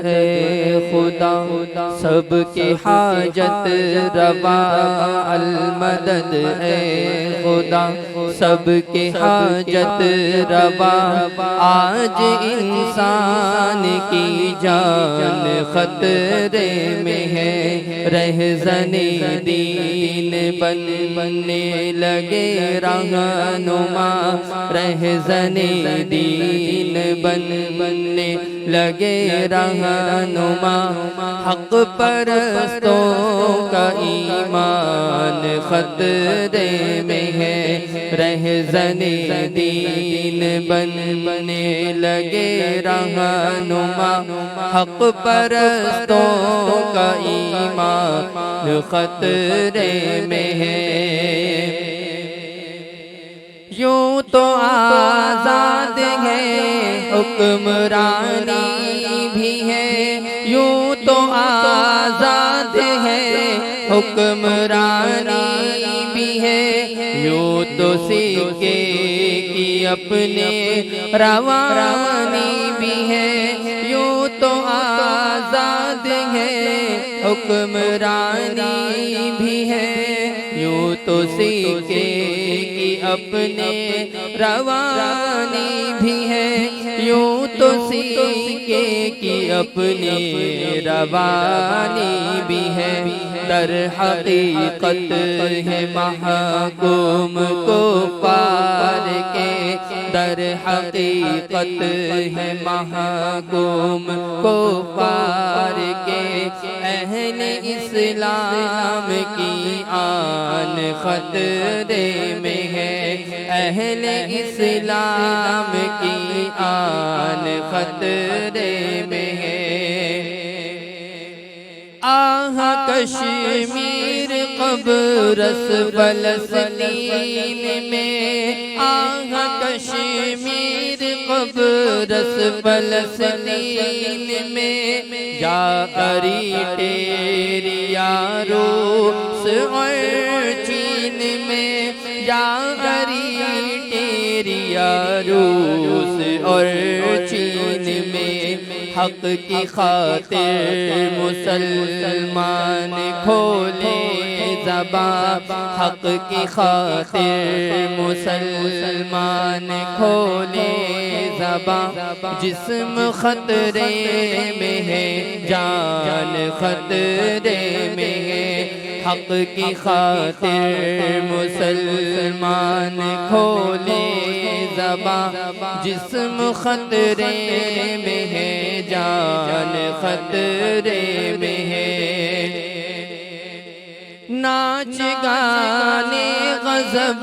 है खुदा, सबकी हाजत रवा अलमदद है खुदा, सबकी हाजत रवा। आज इंसान की जान खतरे में है, रहज़ने दीन बनने लगे रहनुमा, रहज़ने दीन बनने लगे रहनुमा। हक परस्तों का ईमान खतरे में है, रहज़ने दीन बनने लगे रहनुमा। हक परस्तों का ईमान खतरे में है। यूं तो आज़ाद है हुक्मरानी भी है, यूं तो आज़ाद है हुक्मरानी भी है। यूं तो सीखे की अपने रवानी भी है, यूं तो आज़ाद है हुक्मरानी भी है। यूं तो सीखे की अपने रवानी भी है, यूं तो सीखे की अपनी रवानी भी है। दर हकीकत है महकूम को पार के, दर हकीकत है महकूम को पार के। अहले इस्लाम की आन खतरे में है, अहले इस्लाम की आन खतरे में है। आह कश्मीर क़ब्रस फ़लस्तीन में, आह कश्मीर क़ब्रस फ़लस्तीन में। या अरिटेरिया रूस और चीन में, या अरिटेरिया रूस और चीन में। हक की खातिर मुसलमान खोले ज़बान, हक की खातिर मुसलमान खोले ज़बान। जिस्म खतरे में है, जान खतरे में है। हक की खातिर मुसलमान खोले ज़बान, जिस्म खतरे में है, जान खतरे में है। नाच गाने गज़ब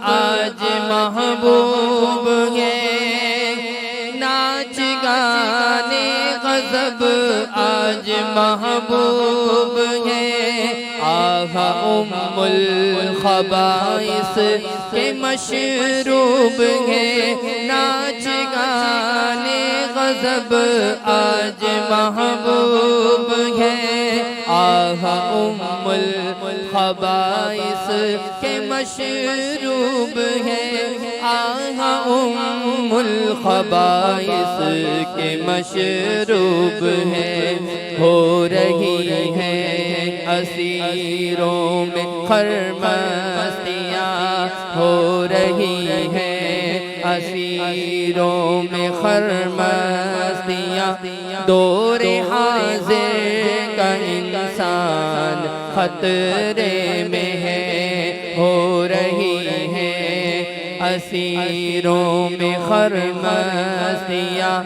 आज महबूब है, नाच गाने गज़ब आज महबूब है। आहा उम्मुल खबाइस के मशरूब है, नाच गाने गज़ब आज महबूब है। आहा उम्मुल खबाइस के मशरूब है, आहा उम्मुल खबाइस के मशरूब है। हो रही है असीरों में खरमस्तियाँ, हो रही है असीरों में खरमस्तियाँ। दौरे हाज़िर का इंसान खतरे में है, हो रही है असीरों में खरमस्तियाँ।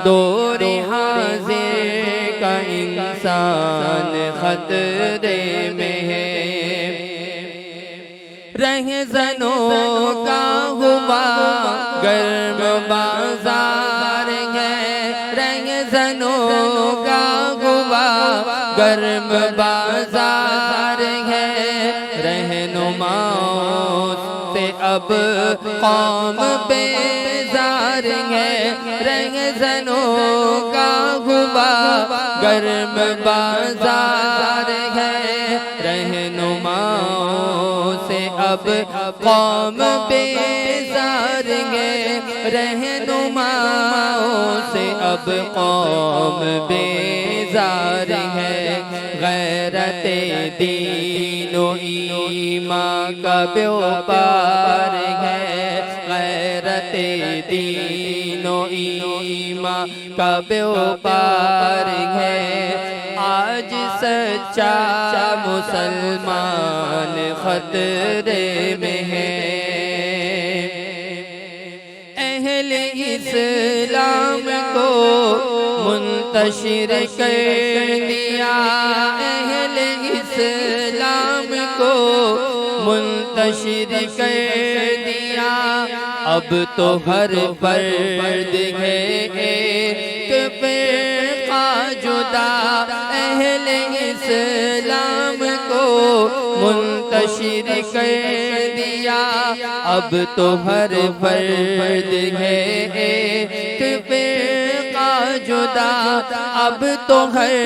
दौरे हाज़िर का इंसान खतरे में है। रहज़नों का हुआ गर्म बाजार है, रहज़नों का हुआ गर्म बाजार है। रहनुमाओं से अब कौम बेजार है, रहज़नों का हुआ गर्म बाजार है। रहनुमाओं से अब कौम बेजार है, रहनुमाओं से अब कौम बेजार बेजार है, गैरते दीनो ईमान का व्यापार है, गैरते दीनो ईमान का व्यापार है। आज सच्चा मुसलमान खतरे में है। अहले इस्लाम को मुंतशिर कर दिया, अहले इस्लाम को मुंतशिर कर दिया। अब तो हर फर्द है एक फ़िरक़ा जुदा, अहले इस्लाम को मुंतशिर कर दिया। अब तो हर फर्द है एक फ़िरक़ा जुदा, अब तो हर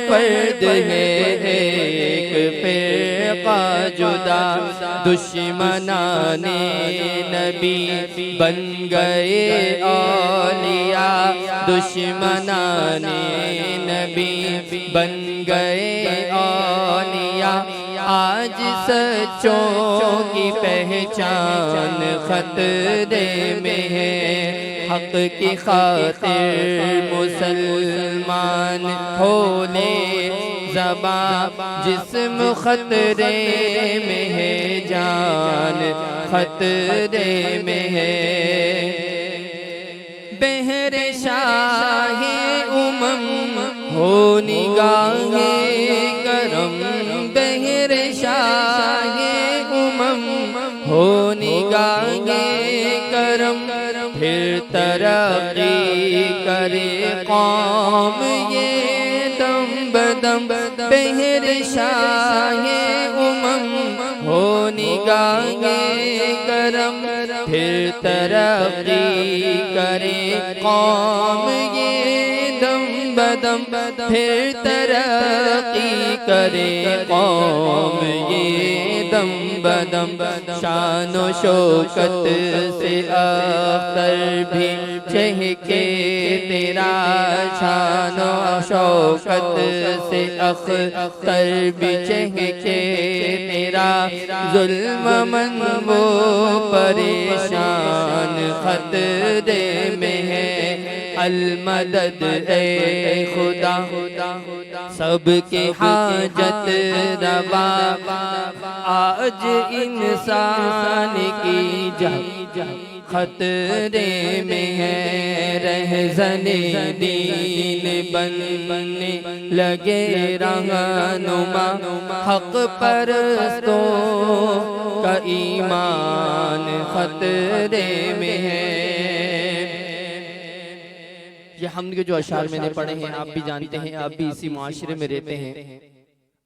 फर्द है एक फ़िरक़ा जुदा। दुश्मनाने नबी बन गए औलिया, दुश्मनाने नबी बन गए औलिया। आज सच्चों की पहचान खतरे में है, हक की खातिर मुसलमान खोले ज़बान, जिस्म खतरे में है, जान खतरे में है। बहरे शाहे उमम हो निगाहे करम, बहरे शाहे उमम हो निगाहे करम। फिर तरक्की करे कौम ये दम बदम, बहरे शाहे उमम हो निगाहे करम। फिर तरक्की करे कौम ये दम बदम, फिर तरक्की करे कौम ये दम बदम। शानो शौकत से अख्तर भी चहके तेरा, शानो शौकत से अख्तर भी चहके तेरा। जुल्म मन वो परेशान खतरे में है, अलमदद ए खुदा सबके हाजत रवा। आज इंसान की जान खतरे में है, रहज़ने दीन बनने लगे रहनुमा। हक परस्तों का ईमान खतरे में है। ये हम के जो अशार मैंने पढ़े हैं आप भी जानते हैं, आप भी इसी मुआशरे में रहते हैं।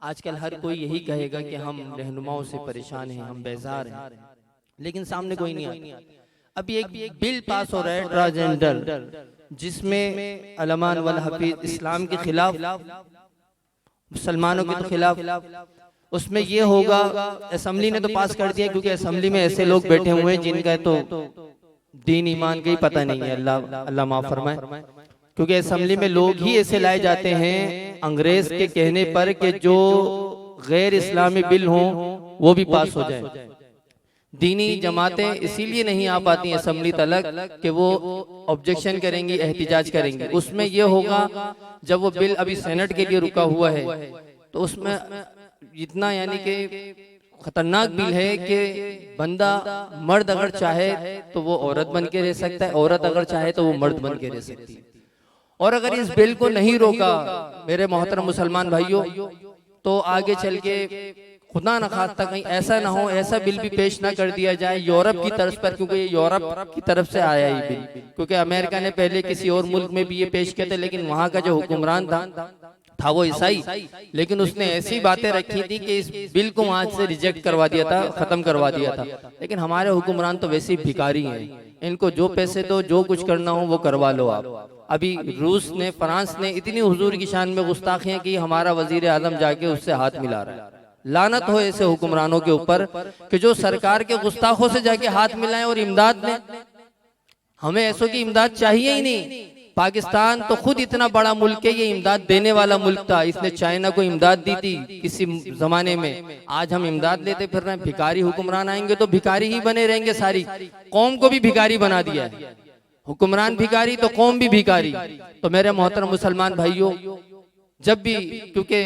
आजकल हर कोई यही कहेगा कि हम रहनुमाओं से परेशान हैं, हम बेजार हैं, लेकिन सामने कोई नहीं आता। अभी एक बिल पास हो रहा है ट्रांसजेंडर, जिसमें अलमान वल हफीज इस्लाम के खिलाफ, मुसलमानों के खिलाफ। उसमें ये होगा, असेंबली ने तो पास कर दिया, क्योंकि असेंबली में ऐसे लोग बैठे हुए हैं जिनका तो दीन ईमान का ही पता नहीं है, अल्लाह माफ फरमाए। क्योंकि असेंबली में लोग ही ऐसे लाए जाते हैं अंग्रेज के कहने पर कि जो गैर इस्लामी बिल हों वो भी पास हो जाए। दीनी जमातें इसीलिए नहीं आ पाती असेंबली तलक कि वो ऑब्जेक्शन करेंगी, एहतिजाज करेंगी। उसमें यह होगा जब वो बिल अभी सेनेट के लिए रुका हुआ है, तो उसमें इतना यानी कि खतरनाक बिल है कि बंदा मर्द अगर चाहे तो वो औरत बन के रह सकता है, औरत अगर चाहे तो वो मर्द बन के रह सकती है। और अगर इस बिल को नहीं रोका मेरे मोहतरम मुसलमान भाइयों, तो आगे चल के खुदा न खास्ता कहीं ऐसा ना हो, ऐसा बिल भी पेश ना कर दिया जाए यूरोप की तरफ पर, क्योंकि ये यूरोप की तरफ से आया ये बिल। क्योंकि अमेरिका ने पहले किसी और मुल्क में भी ये पेश किया था, लेकिन वहाँ का जो हुक्मरान था वो ईसाई, लेकिन उसने ऐसी बातें रखी थी कि इस बिल को वहां से रिजेक्ट करवा दिया था, खत्म करवा दिया था। लेकिन हमारे हुक्मरान तो वैसे ही भिखारी हैं, इनको जो पैसे दो, जो कुछ करना हो वो करवा लो आप। अभी रूस ने, फ्रांस ने इतनी हुजूर की शान में गुस्ताखियां की, हमारा वजीर आजम जाके उससे हाथ मिला रहा है। लानत हो ऐसे हुक्मरानों के ऊपर कि जो सरकार के गुस्ताखों से जाके हाथ मिलाएं और इमदाद में। हमें ऐसों की इमदाद चाहिए ही नहीं। पाकिस्तान तो खुद इतना बड़ा मुल्क है, ये इमदाद देने वाला मुल्क था। इसने चाइना को इमदाद दी थी किसी जमाने में। आज हम इमदाद लेते फिर रहे हैं। भिखारी हुक्मरान आएंगे तो भिखारी ही बने रहेंगे, सारी कौम को भी भिखारी बना दिया है। हुक्मरान भिखारी तो कौम भी भिखारी। तो मेरे मोहतरम मुसलमान भाइयों, जब भी, क्योंकि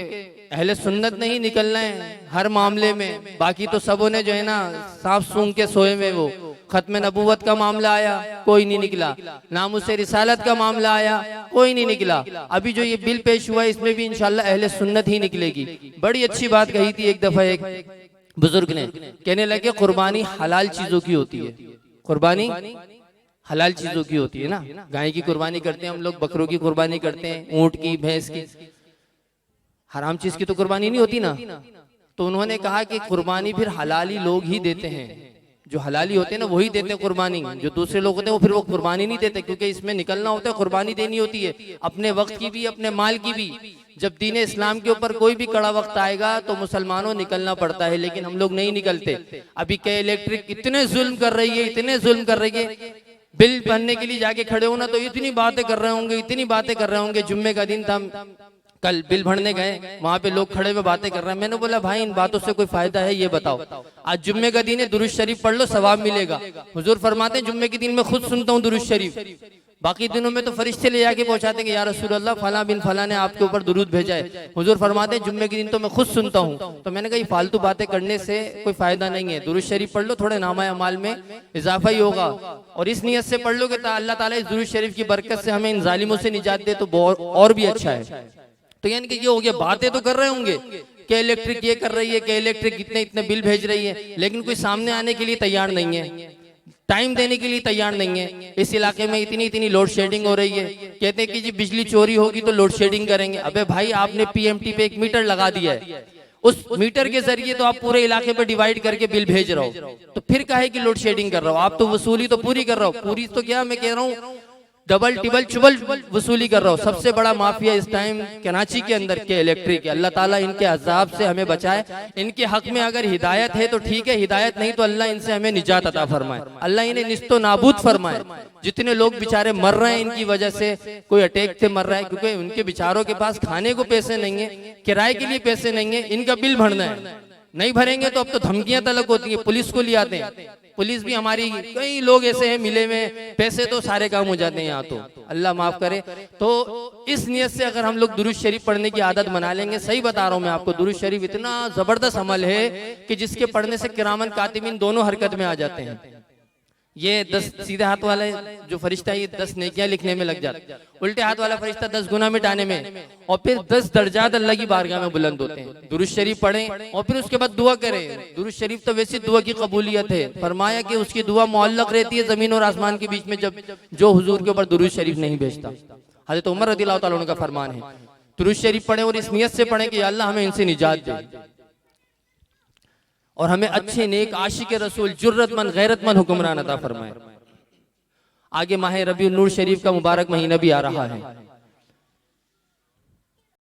अहले सुन्नत नहीं निकलना है हर मामले में, बाकी तो सबों ने जो है ना सांप सूंघ के सोए में, वो खत्म नबूवत का मामला आया कोई नहीं निकला, नामुसे रिसालत का मामला आया कोई नहीं निकला। अभी जो ये बिल पेश हुआ इसमें भी इंशाल्लाह अहले सुन्नत ही निकलेगी। बड़ी अच्छी बात कही थी एक दफा एक बुजुर्ग ने, कहने लगे कुर्बानी हलाल चीजों की होती है। कुर्बानी हलाल चीजों की होती है ना, गाय की कुर्बानी करते हैं हम लोग, बकरों की कुर्बानी करते हैं, ऊंट की, भैंस की, हराम चीज की तो कुर्बानी नहीं होती ना। तो उन्होंने कहा कि कुर्बानी फिर हलाली लोग ही देते हैं, जो हलाली होते हैं ना वही देते हैं कुर्बानी। जो दूसरे लोग होते हैं वो फिर वो कुर्बानी नहीं देते, क्योंकि इसमें निकलना होता है, कुर्बानी देनी होती है अपने वक्त की भी, अपने माल की भी। जब दीन इस्लाम के ऊपर कोई भी कड़ा वक्त आएगा तो मुसलमानों निकलना पड़ता है, लेकिन हम लोग नहीं निकलते। अभी क्या इलेक्ट्रिक इतने जुल्म कर रही है, इतने जुल्म कर रही है, बिल भरने के लिए जाके खड़े होना तो इतनी बातें कर रहे होंगे, इतनी बातें कर रहे होंगे। जुम्मे का दिन था, कल बिल भरने गए, वहां पे लोग खड़े हुए बातें कर रहे हैं। मैंने बोला भाई इन बातों से कोई फायदा है ये बताओ। आज जुम्मे का दिन है, दुरूद शरीफ पढ़ लो सवाब मिलेगा। हुजूर फरमाते हैं जुम्मे के दिन मैं खुद सुनता हूँ दुरूद शरीफ, बाकी दिनों में तो फरिश्ते ले जाके पहुंचाते हैं कि या रसूल अल्लाह फला बिन फला ने आपके ऊपर दुरूद भेजा है। हुजूर फरमाते हैं जुम्मे के दिन तो मैं खुद सुनता हूँ। तो मैंने कहा ये फालतू बातें करने से कोई फायदा नहीं है, दुरूद शरीफ पढ़ लो, थोड़े नामा अमाल में इजाफा ही होगा। और इस नियत से पढ़ लो कि अल्लाह ताला इस दुरूद शरीफ की बरकत से हमें इन जालिमों से निजात दे, तो और भी अच्छा है। तो यानी कि ये हो गया, बातें तो कर रहे होंगे कि इलेक्ट्रिक ये कर रही है, कि इलेक्ट्रिक इतने इतने बिल भेज रही है, लेकिन कोई सामने आने के लिए तैयार नहीं है, टाइम देने के लिए तैयार नहीं है। इस इलाके में इतनी इतनी लोड शेडिंग हो रही है, कहते हैं कि जी बिजली चोरी होगी तो लोड शेडिंग करेंगे। अबे भाई आपने पीएमटी पे एक मीटर लगा दिया है, उस मीटर के जरिए तो आप पूरे इलाके पे डिवाइड करके बिल भेज रहे हो, तो फिर काहे की लोड शेडिंग कर रहे हो? आप तो वसूली तो पूरी कर रहे हो, पूरी तो क्या मैं कह रहा हूँ डबल टिबल चुबल वसूली कर रहा हूँ। सबसे बड़ा माफिया इस टाइम कराची के अंदर के इलेक्ट्रिक है। अल्लाह ताला इनके अजाब से हमें बचाए। इनके हक में अगर हिदायत है तो ठीक है, हिदायत नहीं तो अल्लाह इनसे हमें निजात अता फरमाए, अल्लाह इन्हें निस्तो नाबूद फरमाए। जितने लोग बेचारे मर रहे हैं इनकी वजह से, कोई अटैक से मर रहा है क्योंकि उनके बेचारों के पास खाने को पैसे नहीं है, किराए के लिए पैसे नहीं है, इनका बिल भरना है, नहीं भरेंगे तो अब तो धमकियां तलक होती है, पुलिस को ले आते हैं। पुलिस भी हमारी, कई लोग ऐसे हैं मिले में, पैसे तो सारे काम हो जाते हैं यहाँ तो, अल्लाह माफ करे। तो इस नियत से अगर हम लोग दुरूद शरीफ पढ़ने की आदत बना लेंगे, सही बता रहा हूँ मैं आपको, दुरूद शरीफ इतना जबरदस्त अमल है कि जिसके पढ़ने से किरामन कातिबिन दोनों हरकत में आ जाते हैं। ये 10 सीधे हाथ वाला जो फरिश्ता है ये 10 नेकियां लिखने में लग जाता है, उल्टे हाथ वाला फरिश्ता 10 गुनाह मिटाने में, और फिर 10 दर्जात अल्लाह की बारगाह में बुलंद होते हैं। दुरूद शरीफ पढ़ें और फिर उसके बाद दुआ करें। दुरूद शरीफ तो वैसे दुआ की कबूलियत है, फरमाया कि उसकी दुआ मुअल्लक रहती है जमीन और आसमान के बीच में, जब जो हुजूर के ऊपर दुरूद शरीफ नहीं भेजता। हज़रत उमर रज़ियल्लाहु ताला अन्हु का फरमान है, दुरूद शरीफ पढ़ें और इस नियत से पढ़ें कि अल्लाह हमें इनसे निजात दे और हमें अच्छे नेक आशिक रसूल जुर्रतमंद गैरतमंद हुक्मरान अता फरमाए। आगे माह रबीउन नूर शरीफ का मुबारक महीना भी आ रहा है।